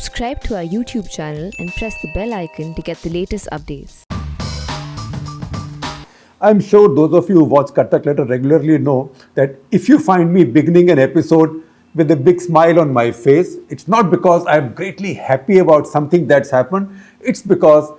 Subscribe to our YouTube channel and press the bell icon to get the latest updates. I'm sure those of you who watch Kartak Letter regularly know that if you find me beginning an episode with a big smile on my face, it's not because I'm greatly happy about something that's happened. It's because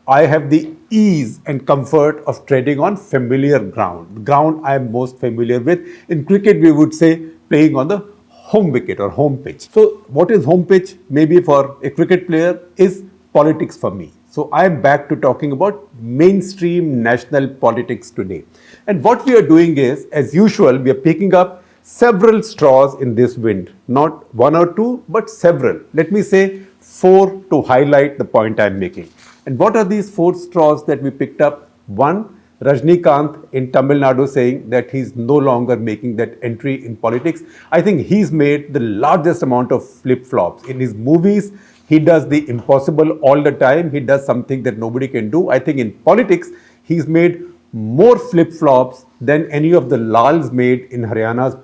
I have the ease and comfort of treading on familiar ground, the ground I'm most familiar with. In cricket, we would say playing on the home wicket or home pitch. So, what is home pitch? Maybe for a cricket player is politics for me. So, I am back to talking about mainstream national politics today. And what we are doing is, as usual, we are picking up several straws in this wind, not one or two, but several. Let me say four to highlight the point I'm making. And what are these four straws that we picked up? One, Rajnikant in Tamil Nadu saying that he's no longer making that entry in politics. I think he's made the largest amount of flip-flops. In his movies, he does the impossible all the time. He does something that nobody can do. I think in politics, he's made more flip-flops than any of the Lals made in Haryana's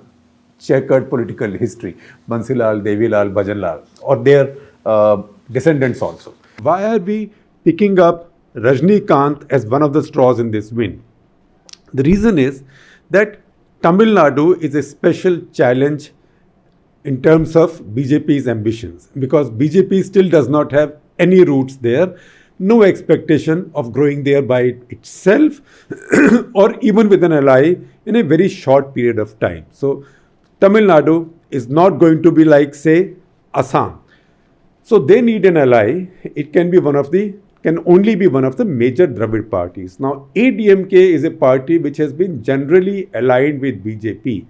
checkered political history. Bansilal, Devilal, Bhajanlal, or their descendants also. Why are we picking up Rajnikant as one of the straws in this wind? The reason is that Tamil Nadu is a special challenge in terms of BJP's ambitions, because BJP still does not have any roots there, no expectation of growing there by itself or even with an ally in a very short period of time. So Tamil Nadu is not going to be like, say, Assam. So they need an ally. It can only be one of the major Dravid parties. Now, ADMK is a party which has been generally aligned with BJP.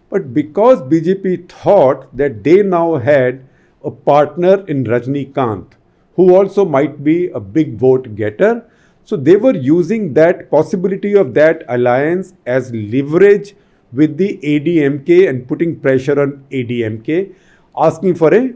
But because BJP thought that they now had a partner in Rajnikant, who also might be a big vote getter, so they were using that possibility of that alliance as leverage with the ADMK and putting pressure on ADMK, asking for a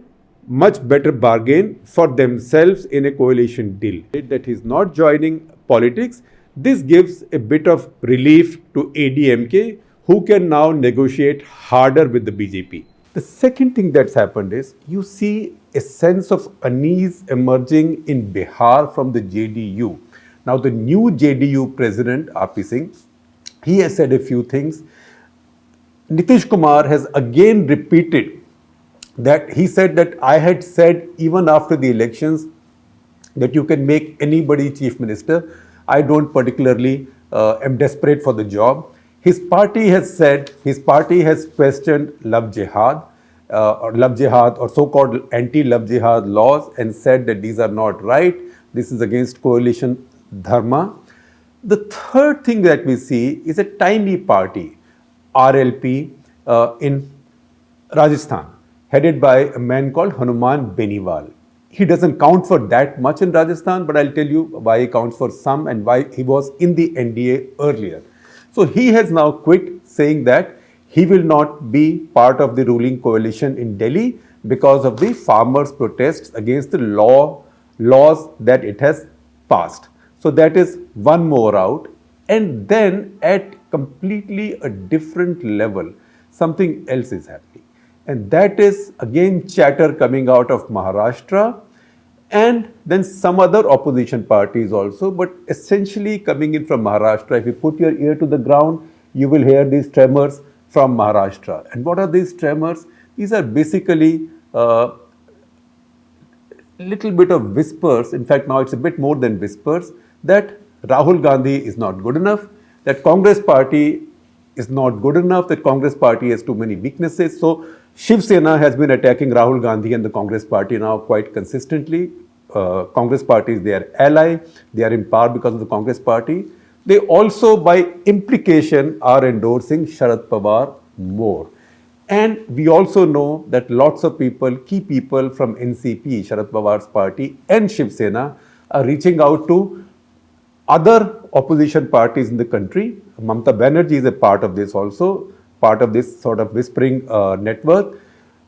much better bargain for themselves in a coalition deal. That he's not joining politics. This gives a bit of relief to ADMK, who can now negotiate harder with the BJP. The second thing that's happened is you see a sense of unease emerging in Bihar from the JDU. Now, the new JDU president, RP Singh, he has said a few things. Nitish Kumar has again repeated that he said that I had said even after the elections that you can make anybody chief minister. I don't particularly am desperate for the job. His party has questioned love jihad or so-called anti-love jihad laws and said that these are not right. This is against coalition dharma. The third thing that we see is a tiny party, RLP, in Rajasthan, headed by a man called Hanuman Beniwal. He doesn't count for that much in Rajasthan, but I'll tell you why he counts for some and why he was in the NDA earlier. So he has now quit, saying that he will not be part of the ruling coalition in Delhi because of the farmers' protests against the laws that it has passed. So that is one more out. And then at completely a different level, something else is happening. And that is again chatter coming out of Maharashtra and then some other opposition parties also, but essentially coming in from Maharashtra. If you put your ear to the ground, you will hear these tremors from Maharashtra. And what are these tremors? These are basically a little bit of whispers. In fact, now it's a bit more than whispers that Rahul Gandhi is not good enough, that Congress party is not good enough, that Congress party has too many weaknesses. So Shiv Sena has been attacking Rahul Gandhi and the Congress party now quite consistently. Congress party is their ally. They are in power because of the Congress party. They also, by implication, are endorsing Sharad Pawar more. And we also know that lots of people, key people from NCP, Sharad Pawar's party, and Shiv Sena are reaching out to other opposition parties in the country. Mamata Banerjee is a part of this also, part of this sort of whispering network.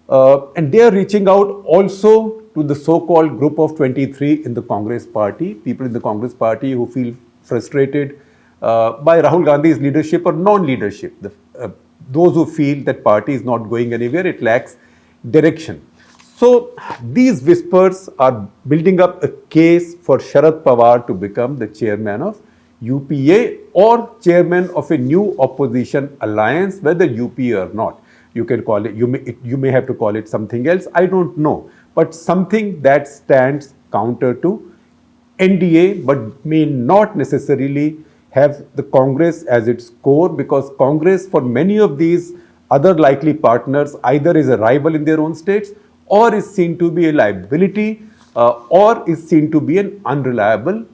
And they are reaching out also to the so-called group of 23 in the Congress party, people in the Congress party who feel frustrated by Rahul Gandhi's leadership or non-leadership. Those who feel that party is not going anywhere, it lacks direction. So these whispers are building up a case for Sharad Pawar to become the chairman of UPA or chairman of a new opposition alliance, whether UPA or not. You can call it, you may have to call it something else, I don't know. But something that stands counter to NDA, but may not necessarily have the Congress as its core, because Congress for many of these other likely partners either is a rival in their own states or is seen to be a liability or is seen to be an unreliable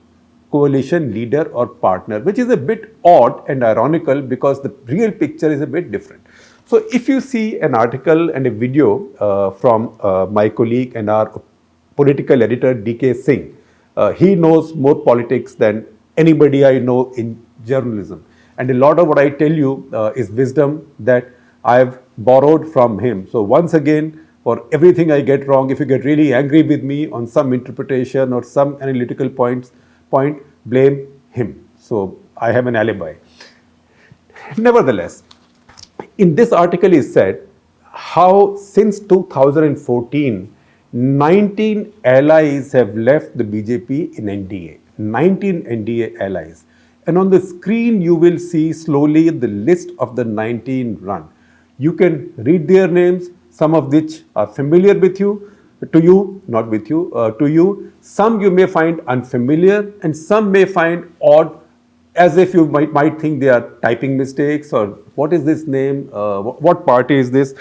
coalition leader or partner, which is a bit odd and ironical because the real picture is a bit different. So if you see an article and a video from my colleague and our political editor DK Singh, he knows more politics than anybody I know in journalism. And a lot of what I tell you is wisdom that I've borrowed from him. So once again, for everything I get wrong, if you get really angry with me on some interpretation or some analytical point, blame him. So I have an alibi. Nevertheless, in this article is said how since 2014, 19 allies have left the BJP in NDA. 19 NDA allies. And on the screen, you will see slowly the list of the 19 run. You can read their names, some of which are familiar with you, to you, not with you, to you. Some you may find unfamiliar and some may find odd, as if you might think they are typing mistakes or what is this name, what party is this?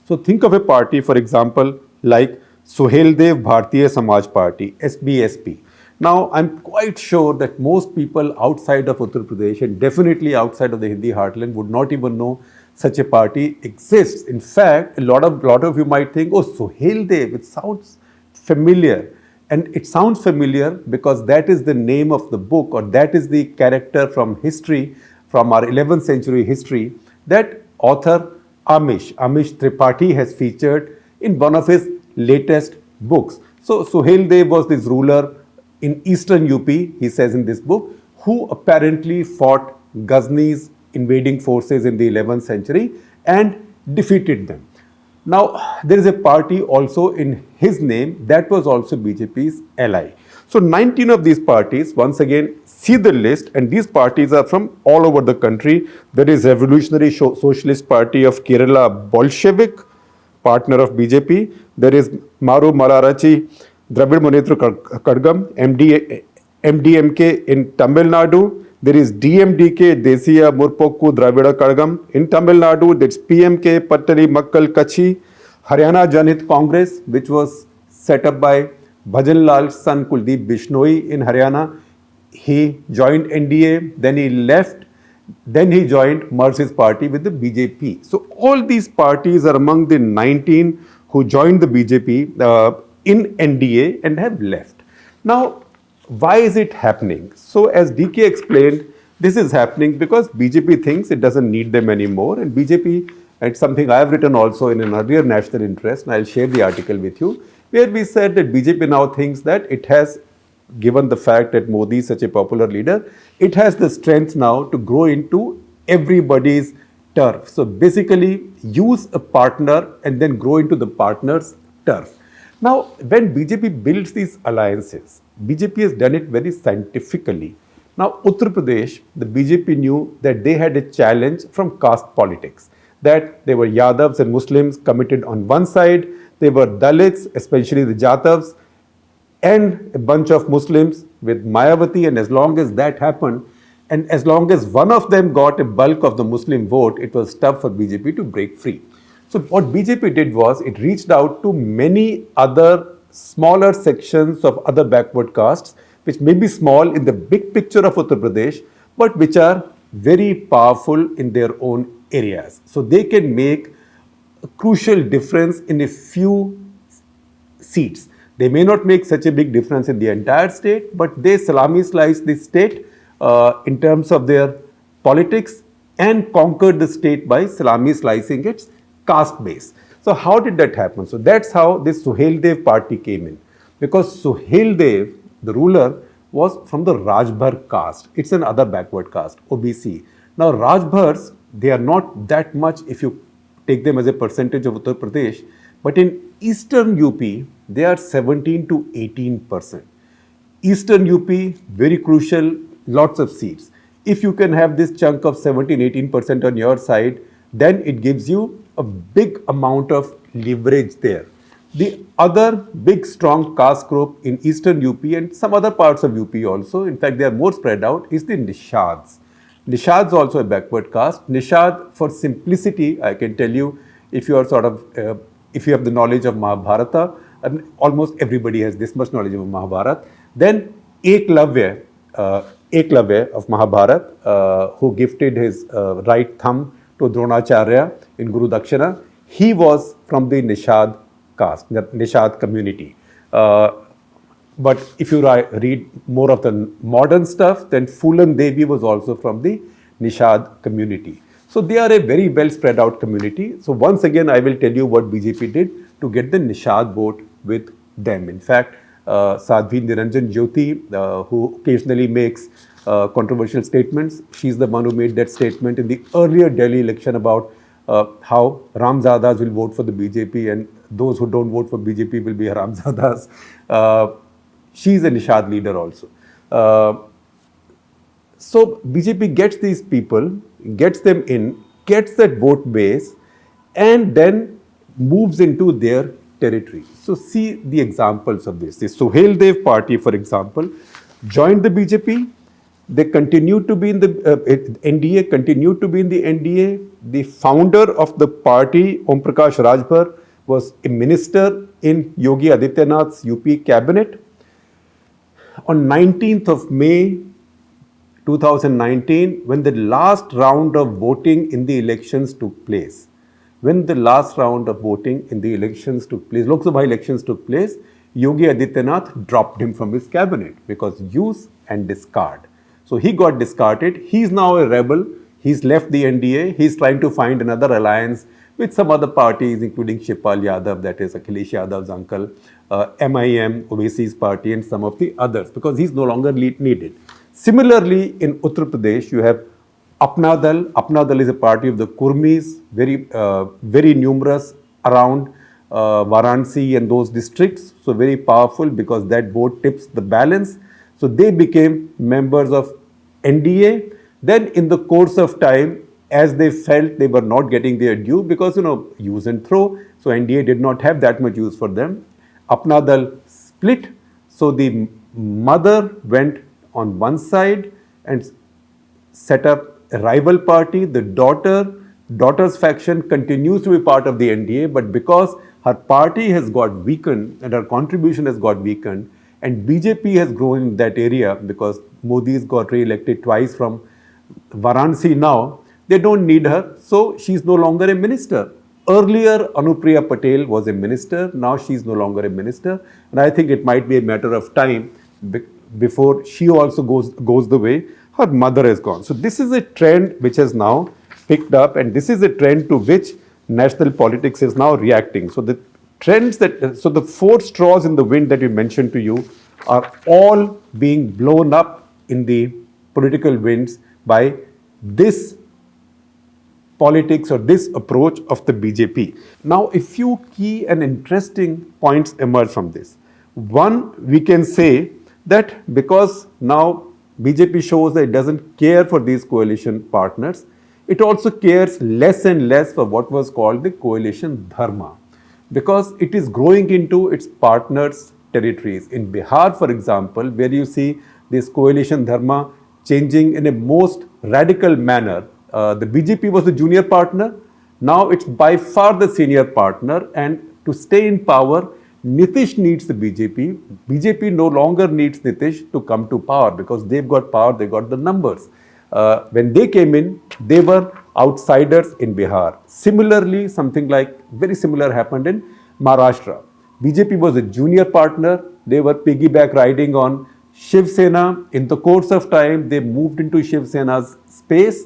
So think of a party, for example, like Suheldev Bharatiya Samaj Party, SBSP. Now, I'm quite sure that most people outside of Uttar Pradesh and definitely outside of the Hindi heartland would not even know such a party exists. In fact, a lot of you might think, oh, Suheldev, it sounds familiar. And it sounds familiar because that is the name of the book, or that is the character from history, from our 11th century history, that author Amish Tripathi has featured in one of his latest books. So Suheldev was this ruler in eastern UP, he says in this book, who apparently fought Ghazni's invading forces in the 11th century and defeated them. Now, there is a party also in his name that was also BJP's ally. So 19 of these parties, once again, see the list, and these parties are from all over the country. There is Revolutionary Socialist Party of Kerala, Bolshevik, partner of BJP. There is Maru Mararachi, Dravid Munnetra Kadgam, MDMK in Tamil Nadu. There is DMDK, Desiya Murpokku Dravida Kadgam. In Tamil Nadu, that's PMK, Pattari Makkal Kachi. Haryana Janhit Congress, which was set up by Bhajan Lal's son Kuldeep Bishnoi in Haryana. He joined NDA, then he left, then he joined Marxist party with the BJP. So all these parties are among the 19 who joined the BJP in NDA and have left. Now, why is it happening? So as DK explained, this is happening because BJP thinks it doesn't need them anymore, and BJP, and something I have written also in an earlier national interest, and I'll share the article with you, where we said that BJP now thinks that it has, given the fact that Modi is such a popular leader, it has the strength now to grow into everybody's turf. So basically, use a partner and then grow into the partner's turf. Now, when BJP builds these alliances, BJP has done it very scientifically. Now, Uttar Pradesh, the BJP knew that they had a challenge from caste politics, that there were Yadavs and Muslims committed on one side, there were Dalits, especially the Jatavs, and a bunch of Muslims with Mayawati, and as long as that happened, and as long as one of them got a bulk of the Muslim vote, it was tough for BJP to break free. So what BJP did was, it reached out to many other smaller sections of other backward castes, which may be small in the big picture of Uttar Pradesh, but which are very powerful in their own areas. So they can make a crucial difference in a few seats. They may not make such a big difference in the entire state, but they salami slice the state in terms of their politics and conquered the state by salami slicing its caste base. So how did that happen? So that's how this Suheldev party came in. Because Suheldev, the ruler, was from the Rajbhar caste. It's an other backward caste, OBC. Now Rajbhars, they are not that much if you take them as a percentage of Uttar Pradesh. But in Eastern UP, they are 17 to 18%. Eastern UP, very crucial, lots of seats. If you can have this chunk of 17-18% on your side, then it gives you a big amount of leverage there. The other big strong caste group in Eastern UP and some other parts of UP also, in fact, they are more spread out, is the Nishads. Nishads also a backward caste. Nishad, for simplicity, I can tell you, if you are if you have the knowledge of Mahabharata, and almost everybody has this much knowledge of Mahabharata, then Eklavya of Mahabharata, who gifted his right thumb to Dronacharya in Guru Dakshina, he was from the Nishad caste, the Nishad community. But if you read more of the modern stuff, then Phulan Devi was also from the Nishad community. So they are a very well spread out community. So once again, I will tell you what BJP did to get the Nishad vote with them. In fact, Sadhvi Niranjan Jyoti, who occasionally makes controversial statements, she's the one who made that statement in the earlier Delhi election about how Ramzadas will vote for the BJP and those who don't vote for BJP will be Ramzadas. She's a Nishad leader also. So BJP gets these people, gets them in, gets that vote base, and then moves into their territory. So see the examples of this. The Suhail Dev party, for example, joined the BJP. They continued to be in the NDA, continued to be in the NDA. The founder of the party, Om Prakash Rajbhar, was a minister in Yogi Adityanath's UP cabinet. On 19th of May 2019, when the last round of voting in the elections took place, Lok Sabha elections took place, Yogi Adityanath dropped him from his cabinet because use and discard. So he got discarded. He's now a rebel. He's left the NDA. He's trying to find another alliance with some other parties, including Shipal Yadav, that is Akhilesh Yadav's uncle, MIM, Owaisi's party, and some of the others, because he's no longer needed. Similarly, in Uttar Pradesh, you have Apna Dal. Apna Dal is a party of the Kurmis, very numerous around Varanasi and those districts. So very powerful because that vote tips the balance. So they became members of NDA. Then in the course of time, as they felt they were not getting their due because, use and throw. So NDA did not have that much use for them. Apna Dal split. So the mother went on one side and set up a rival party. The daughter's faction continues to be part of the NDA, but because her party has got weakened and her contribution has got weakened, and BJP has grown in that area because Modi's got re-elected twice from Varanasi now, they don't need her, so she's no longer a minister. Earlier, Anupriya Patel was a minister, now she's no longer a minister, and I think it might be a matter of time before she also goes the way her mother has gone. So this is a trend which has now picked up, and this is a trend to which national politics is now reacting. So the trends so the four straws in the wind that we mentioned to you are all being blown up in the political winds by this politics or this approach of the BJP. Now, a few key and interesting points emerge from this. One, we can say that because now BJP shows that it doesn't care for these coalition partners, it also cares less and less for what was called the coalition dharma, because it is growing into its partners' territories. In Bihar, for example, where you see this coalition dharma changing in a most radical manner, the BJP was the junior partner, now it's by far the senior partner, and to stay in power, Nitish needs the BJP. BJP no longer needs Nitish to come to power because they've got power, they got the numbers. When they came in, they were outsiders in Bihar. Similarly, something like very similar happened in Maharashtra. BJP was a junior partner. They were piggyback riding on Shiv Sena. In the course of time, they moved into Shiv Sena's space.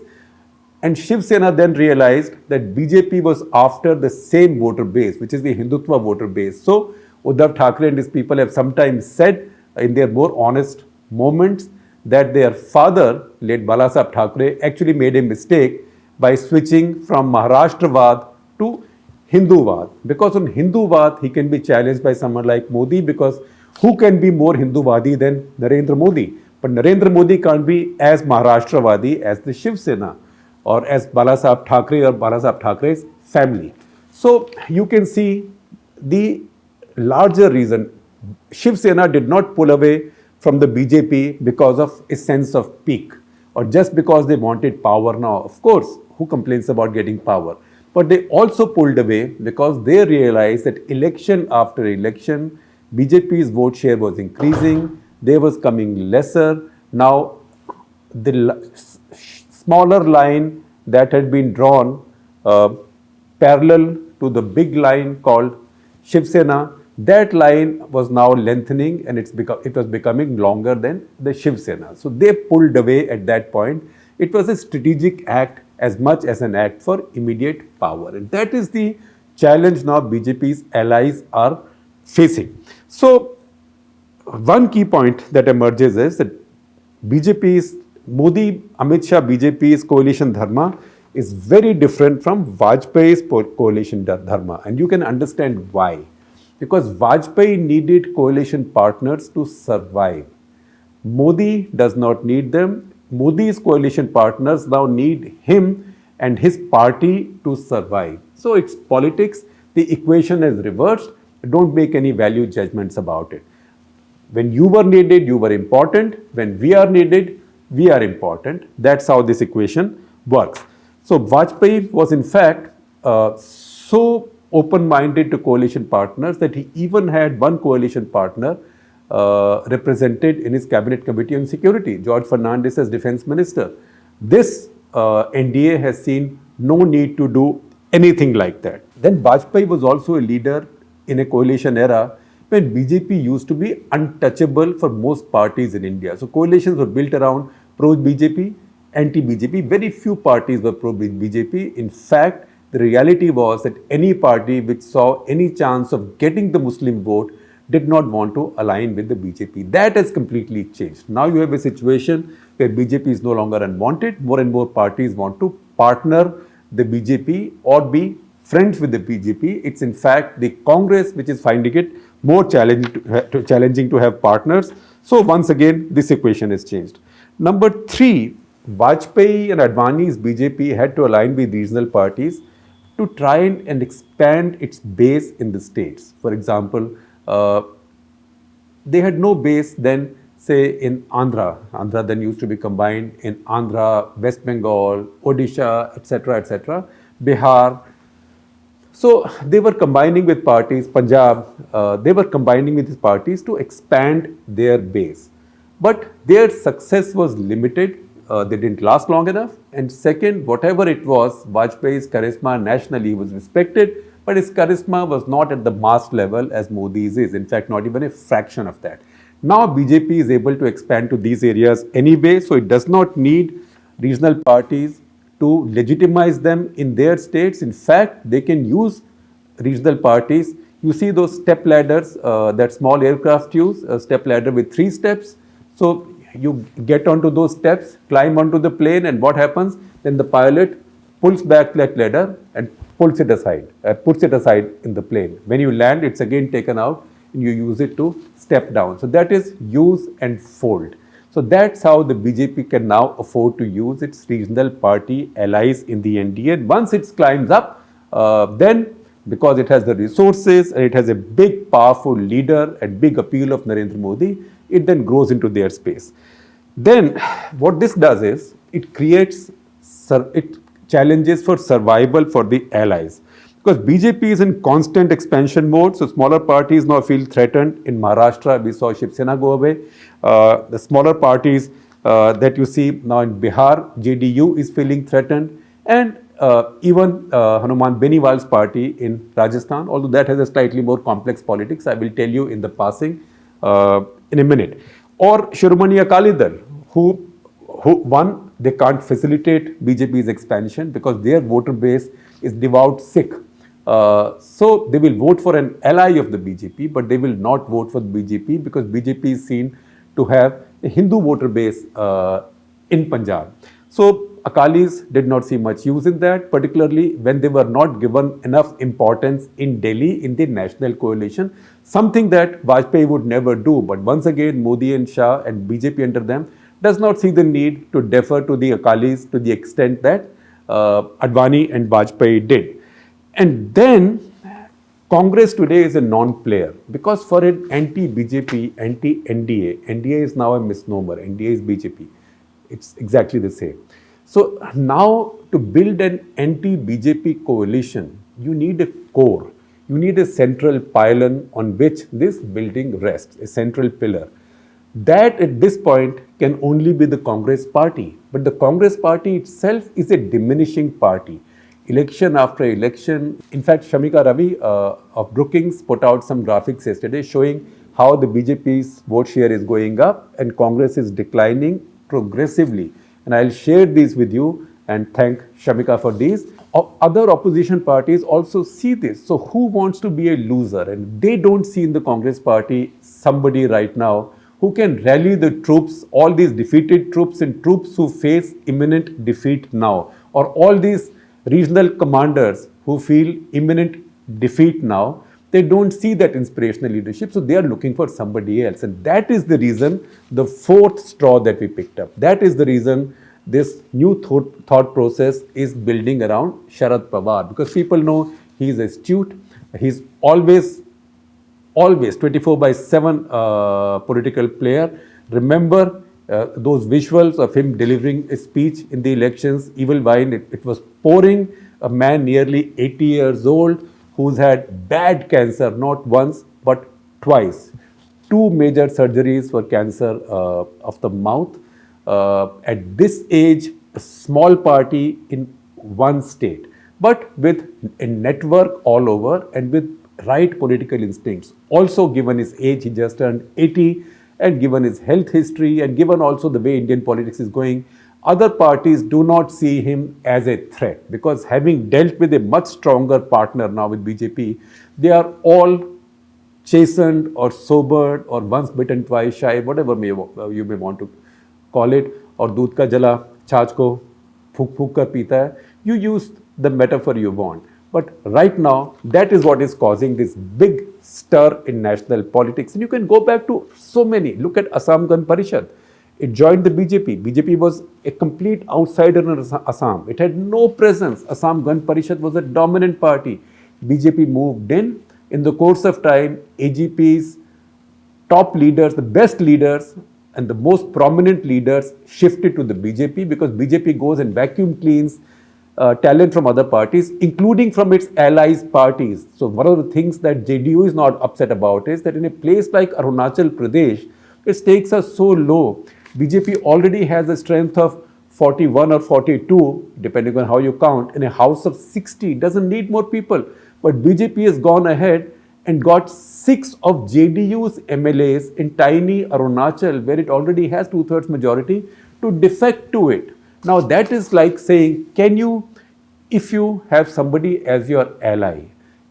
And Shiv Sena then realized that BJP was after the same voter base, which is the Hindutva voter base. So Uddhav Thackeray and his people have sometimes said in their more honest moments that their father, late Balasaheb Thackeray, actually made a mistake by switching from Maharashtrawad to Hinduvad. Because on Hinduvad, he can be challenged by someone like Modi, because who can be more Hinduvadi than Narendra Modi? But Narendra Modi can't be as Maharashtravadi as the Shiv Sena or as Balasaheb Thackeray or Balasaheb Thackeray's family. So you can see the larger reason. Shiv Sena did not pull away from the BJP because of a sense of pique or just because they wanted power now. Of course, who complains about getting power? But they also pulled away because they realized that election after election, BJP's vote share was increasing, they was coming lesser. Now, the smaller line that had been drawn parallel to the big line called Shiv Sena, that line was now lengthening and it was becoming longer than the Shiv Sena. So they pulled away at that point. It was a strategic act as much as an act for immediate power. And that is the challenge now BJP's allies are facing. So one key point that emerges is that BJP's Modi, Amit Shah BJP's coalition dharma is very different from Vajpayee's coalition dharma. And you can understand why. Because Vajpayee needed coalition partners to survive. Modi does not need them. Modi's coalition partners now need him and his party to survive. So it's politics. The equation is reversed. Don't make any value judgments about it. When you were needed, you were important. When we are needed, we are important. That's how this equation works. So Vajpayee was in fact so open-minded to coalition partners that he even had one coalition partner represented in his cabinet committee on security, George Fernandez as defense minister. This NDA has seen no need to do anything like that. Then Vajpayee was also a leader in a coalition era when BJP used to be untouchable for most parties in India. So coalitions were built around pro-BJP, anti-BJP. Very few parties were pro-BJP. In fact, the reality was that any party which saw any chance of getting the Muslim vote did not want to align with the BJP. That has completely changed. Now you have a situation where BJP is no longer unwanted. More and more parties want to partner the BJP or be friends with the BJP. It's in fact the Congress which is finding it more challenging to have partners. So once again, this equation has changed. Number 3, Vajpayee and Advani's BJP had to align with regional parties to try and expand its base in the states. For example, they had no base then, say, in Andhra. Andhra then used to be combined in Andhra, West Bengal, Odisha, etc., Bihar. So they were combining with parties, Punjab, they were combining with these parties to expand their base. But their success was limited. They didn't last long enough. And second, whatever it was, Vajpayee's charisma nationally was respected, but his charisma was not at the mass level as Modi's is. In fact, not even a fraction of that. Now BJP is able to expand to these areas anyway, so it does not need regional parties to legitimize them in their states. In fact, they can use regional parties. You see those step ladders that small aircraft use, a step ladder with 3 steps. So you get onto those steps, climb onto the plane, and what happens? Then the pilot pulls back that ladder and puts it aside in the plane. When you land, it's again taken out and you use it to step down. So that is use and fold. So that's how the BJP can now afford to use its regional party allies in the NDA. And once it climbs up, then because it has the resources and it has a big, powerful leader and big appeal of Narendra Modi, it then grows into their space. Then what this does is it creates challenges for survival for the allies. Because BJP is in constant expansion mode, so smaller parties now feel threatened. In Maharashtra, we saw Shiv Sena go away. The smaller parties that you see now in Bihar, JDU is feeling threatened. And even Hanuman Beniwal's party in Rajasthan, although that has a slightly more complex politics, I will tell you in the passing in a minute. Or Shiromani Akali Dal, who one, they can't facilitate BJP's expansion because their voter base is devout Sikh. So they will vote for an ally of the BJP, but they will not vote for the BJP because BJP is seen to have a Hindu voter base in Punjab. So Akalis did not see much use in that, particularly when they were not given enough importance in Delhi in the national coalition, something that Vajpayee would never do. But once again, Modi and Shah and BJP under them does not see the need to defer to the Akalis to the extent that Advani and Vajpayee did. And then Congress today is a non-player because for an anti-BJP, anti-NDA, NDA is now a misnomer, NDA is BJP. It's exactly the same. So now to build an anti-BJP coalition, you need a core. You need a central pylon on which this building rests, a central pillar. That at this point can only be the Congress party. But the Congress party itself is a diminishing party. Election after election. In fact, Shamika Ravi of Brookings put out some graphics yesterday showing how the BJP's vote share is going up and Congress is declining progressively. And I'll share these with you and thank Shamika for these. Other opposition parties also see this. So who wants to be a loser? And they don't see in the Congress party somebody right now who can rally the troops, all these defeated troops and troops who face imminent defeat now, or all these regional commanders who feel imminent defeat now. They don't see that inspirational leadership, so they are looking for somebody else. And that is the reason, the fourth straw that we picked up. That is the reason this new thought process is building around Sharad Pawar, because people know he is astute, he's always 24/7 political player. Remember those visuals of him delivering a speech in the elections, evil wine, it was pouring, a man nearly 80 years old who's had bad cancer, not once but twice. 2 major surgeries for cancer of the mouth. At this age, a small party in one state, but with a network all over and with right political instincts. Also, given his age, he just turned 80, and given his health history, and given also the way Indian politics is going, other parties do not see him as a threat, because having dealt with a much stronger partner now with BJP, they are all chastened or sobered or once bitten twice shy, whatever you may want to call it, or दूध का जला छाछ को फूक फूक कर पीता है. You use the metaphor you want. But right now, that is what is causing this big stir in national politics. And you can go back to so many. Look at Assam Gan Parishad. It joined the BJP. BJP was a complete outsider in Assam. It had no presence. Assam Gan Parishad was a dominant party. BJP moved in. In the course of time, AGP's top leaders, the best leaders, and the most prominent leaders shifted to the BJP, because BJP goes and vacuum cleans talent from other parties, including from its allies parties. So one of the things that JDU is not upset about is that in a place like Arunachal Pradesh, its stakes are so low. BJP already has a strength of 41 or 42, depending on how you count, in a house of 60. It doesn't need more people. But BJP has gone ahead and got 6 of JDU's MLAs in tiny Arunachal, where it already has 2/3 majority, to defect to it. Now that is like saying, can you, if you have somebody as your ally,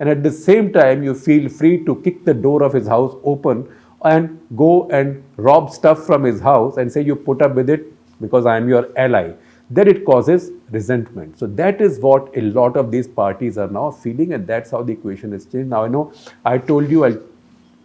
and at the same time you feel free to kick the door of his house open and go and rob stuff from his house and say you put up with it because I am your ally, then it causes resentment. So that is what a lot of these parties are now feeling, and that's how the equation has changed. Now I know I told you I'll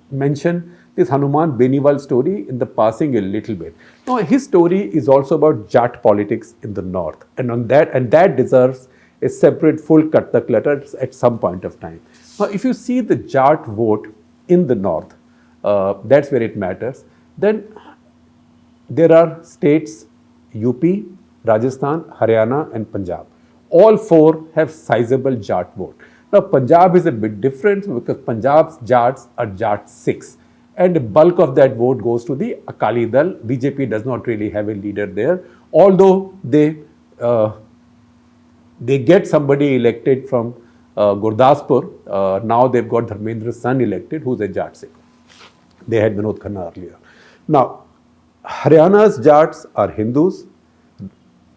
mention this Hanuman Beniwal story in the passing a little bit. Now his story is also about Jat politics in the north, and that deserves a separate full Kathak letter at some point of time. Now if you see the Jat vote in the north, that's where it matters. Then there are states UP, Rajasthan, Haryana and Punjab. All 4 have sizable Jat vote. Now Punjab is a bit different because Punjab's Jats are Jat 6. And the bulk of that vote goes to the Akali Dal. BJP does not really have a leader there, although they get somebody elected from Gurdaspur. Now they've got Dharmendra's son elected, who's a Jat Sikh. They had Vinod Khanna earlier. Now, Haryana's Jats are Hindus,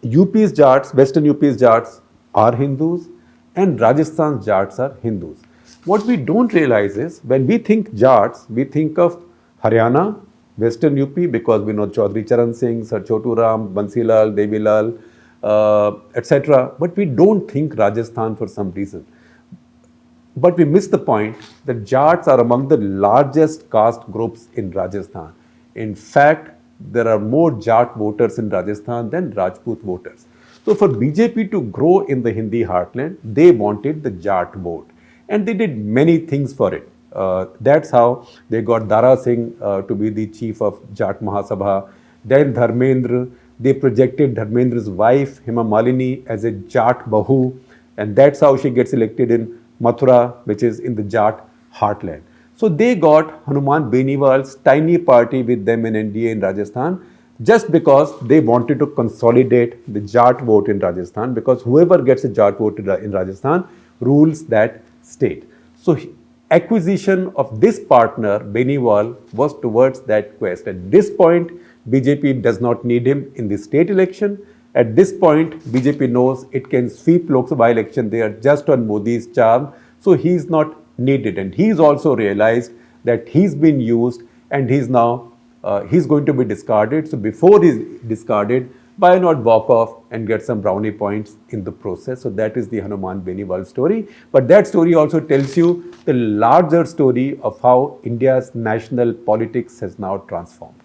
UP's Jats, Western UP's Jats are Hindus, and Rajasthan's Jats are Hindus. What we don't realize is, when we think Jats, we think of Haryana, Western UP, because we know Chaudhry Charan Singh, Sir Chotu Ram, Bansilal, Devilal, etc. But we don't think Rajasthan for some reason. But we miss the point that Jats are among the largest caste groups in Rajasthan. In fact, there are more Jat voters in Rajasthan than Rajput voters. So for BJP to grow in the Hindi heartland, they wanted the Jat vote. And they did many things for it. That's how they got Dara Singh to be the chief of Jat Mahasabha. Then Dharmendra, they projected Dharmendra's wife, Hema Malini, as a Jat Bahu. And that's how she gets elected in Mathura, which is in the Jat heartland. So they got Hanuman Beniwal's tiny party with them in NDA in Rajasthan just because they wanted to consolidate the Jat vote in Rajasthan, because whoever gets a Jat vote in Rajasthan rules that state. So acquisition of this partner, Beniwal, was towards that quest. At this point, BJP does not need him in the state election. At this point, BJP knows it can sweep Lok Sabha election there just on Modi's charm. So he's not needed. And he's also realized that he's been used and he's now he's going to be discarded. So before he's discarded, why not walk off and get some brownie points in the process? So that is the Hanuman Beniwal story. But that story also tells you the larger story of how India's national politics has now transformed.